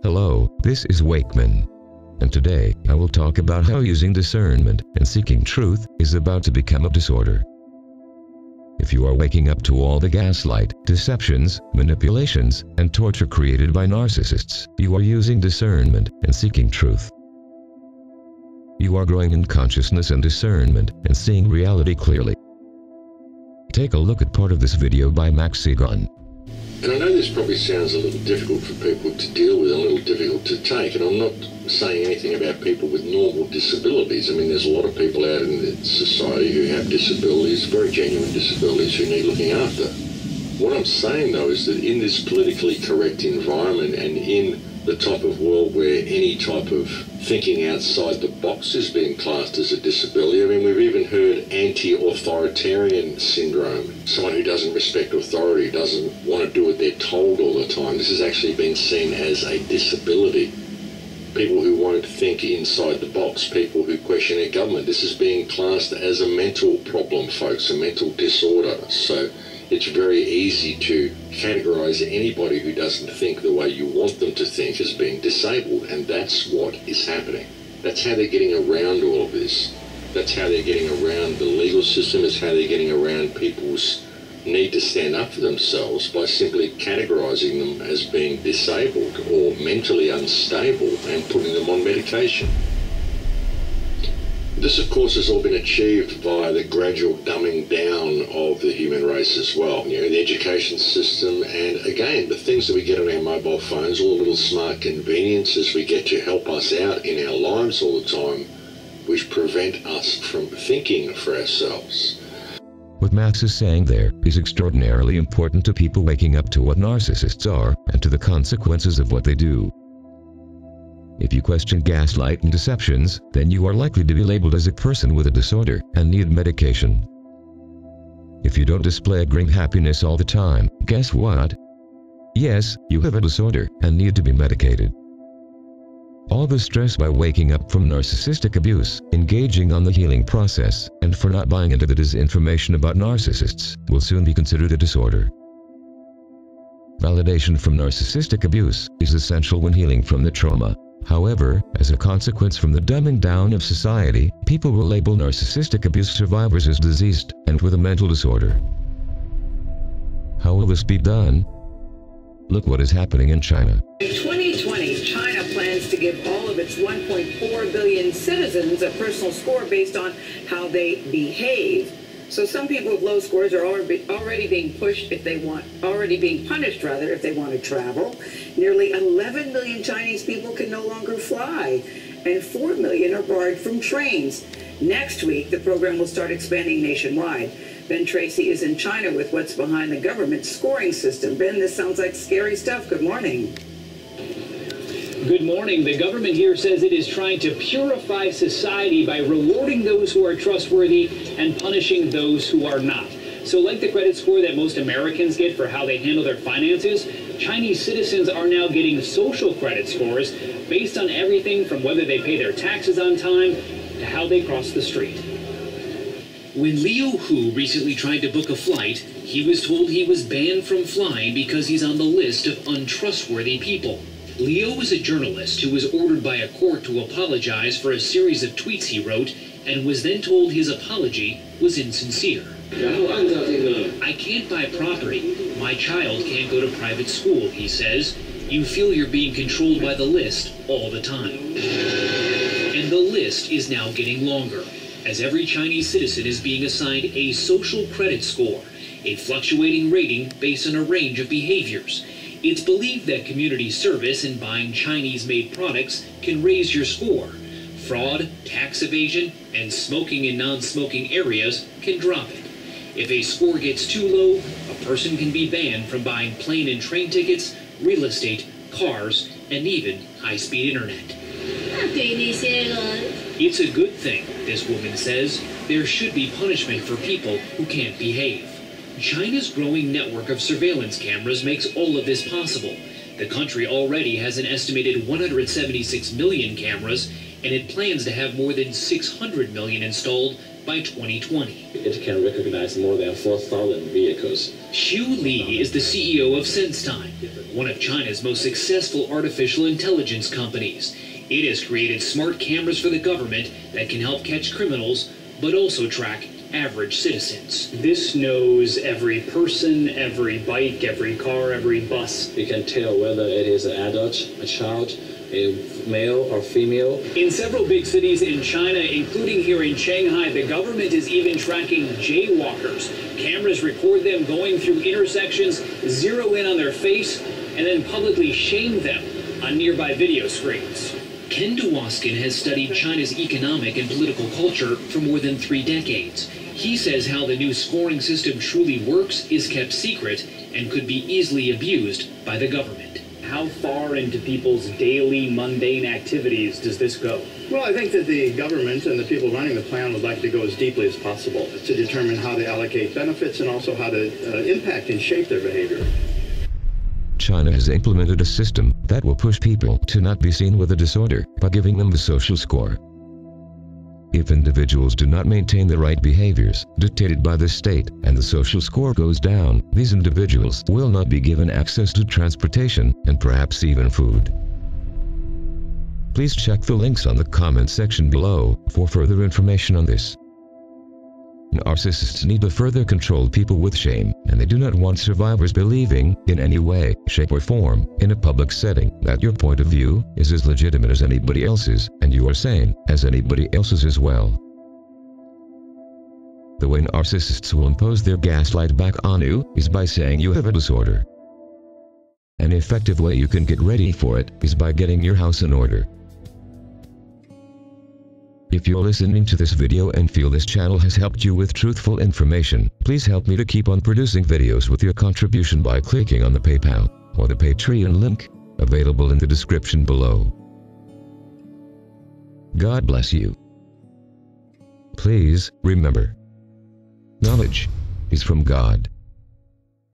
Hello, this is Wakeman. And today, I will talk about how using discernment and seeking truth is about to become a disorder. If you are waking up to all the gaslight, deceptions, manipulations, and torture created by narcissists, you are using discernment and seeking truth. You are growing in consciousness and discernment and seeing reality clearly. Take a look at part of this video by Max Egon. And I know this probably sounds a little difficult for people to deal with, a little difficult to take, and I'm not saying anything about people with normal disabilities. I mean, there's a lot of people out in the society who have disabilities, very genuine disabilities, who need looking after. What I'm saying, though, is that in this politically correct environment and in the type of world where any type of thinking outside the box is being classed as a disability. I mean, we've even heard anti-authoritarian syndrome. Someone who doesn't respect authority, doesn't want to do what they're told all the time. This has actually been seen as a disability. People who won't think inside the box, people who question their government. This is being classed as a mental problem, folks, a mental disorder. So it's very easy to categorize anybody who doesn't think the way you want them to think as being disabled, and that's what is happening. That's how they're getting around all of this. That's how they're getting around the legal system. It's how they're getting around people's need to stand up for themselves by simply categorizing them as being disabled or mentally unstable and putting them on medication. This, of course, has all been achieved by the gradual dumbing down of the human race as well. You know, the education system and, again, the things that we get on our mobile phones, all the little smart conveniences we get to help us out in our lives all the time, which prevent us from thinking for ourselves. What Max is saying there is extraordinarily important to people waking up to what narcissists are and to the consequences of what they do. If you question gaslight and deceptions, then you are likely to be labeled as a person with a disorder and need medication. If you don't display green happiness all the time, guess what? Yes, you have a disorder and need to be medicated. All the stress by waking up from narcissistic abuse, engaging on the healing process, and for not buying into the disinformation about narcissists will soon be considered a disorder. Validation from narcissistic abuse is essential when healing from the trauma. However, as a consequence from the dumbing down of society, people will label narcissistic abuse survivors as diseased and with a mental disorder. How will this be done? Look what is happening in China. In 2020, China plans to give all of its 1.4 billion citizens a personal score based on how they behave. So some people with low scores are already being punished if they want to travel. Nearly 11 million Chinese people can no longer fly, and 4 million are barred from trains. Next week, the program will start expanding nationwide. Ben Tracy is in China with what's behind the government's scoring system. Ben, this sounds like scary stuff. Good morning. Good morning. The government here says it is trying to purify society by rewarding those who are trustworthy and punishing those who are not. So like the credit score that most Americans get for how they handle their finances, Chinese citizens are now getting social credit scores based on everything from whether they pay their taxes on time to how they cross the street. When Leo Hu recently tried to book a flight, he was told he was banned from flying because he's on the list of untrustworthy people. Leo was a journalist who was ordered by a court to apologize for a series of tweets he wrote and was then told his apology was insincere. I can't buy property. My child can't go to private school, he says. You feel you're being controlled by the list all the time. And the list is now getting longer, as every Chinese citizen is being assigned a social credit score, a fluctuating rating based on a range of behaviors. It's believed that community service and buying Chinese-made products can raise your score. Fraud, tax evasion, and smoking in non-smoking areas can drop it. If a score gets too low, a person can be banned from buying plane and train tickets, real estate, cars, and even high-speed internet. It's a good thing, this woman says. There should be punishment for people who can't behave. China's growing network of surveillance cameras makes all of this possible. The country already has an estimated 176 million cameras, and it plans to have more than 600 million installed by 2020. It can recognize more than 4,000 vehicles. Xu Li is the CEO of SenseTime, one of China's most successful artificial intelligence companies. It has created smart cameras for the government that can help catch criminals, but also track average citizens. This knows every person, every bike, every car, every bus. We can tell whether it is an adult, a child, a male or female. In several big cities in China, including here in Shanghai, the government is even tracking jaywalkers. Cameras record them going through intersections, zero in on their face, and then publicly shame them on nearby video screens. Ken Dwoskin has studied China's economic and political culture for more than 3 decades. He says how the new scoring system truly works is kept secret and could be easily abused by the government. How far into people's daily mundane activities does this go? Well, I think that the government and the people running the plan would like to go as deeply as possible to determine how to allocate benefits and also how to impact and shape their behavior. China has implemented a system that will push people to not be seen with a disorder by giving them the social score. If individuals do not maintain the right behaviors dictated by the state and the social score goes down, these individuals will not be given access to transportation and perhaps even food. Please check the links on the comment section below for further information on this. Narcissists need to further control people with shame, and they do not want survivors believing, in any way, shape or form, in a public setting, that your point of view is as legitimate as anybody else's, and you are sane as anybody else's as well. The way narcissists will impose their gaslight back on you is by saying you have a disorder. An effective way you can get ready for it is by getting your house in order. If you're listening to this video and feel this channel has helped you with truthful information, please help me to keep on producing videos with your contribution by clicking on the PayPal or the Patreon link, available in the description below. God bless you. Please remember, knowledge is from God.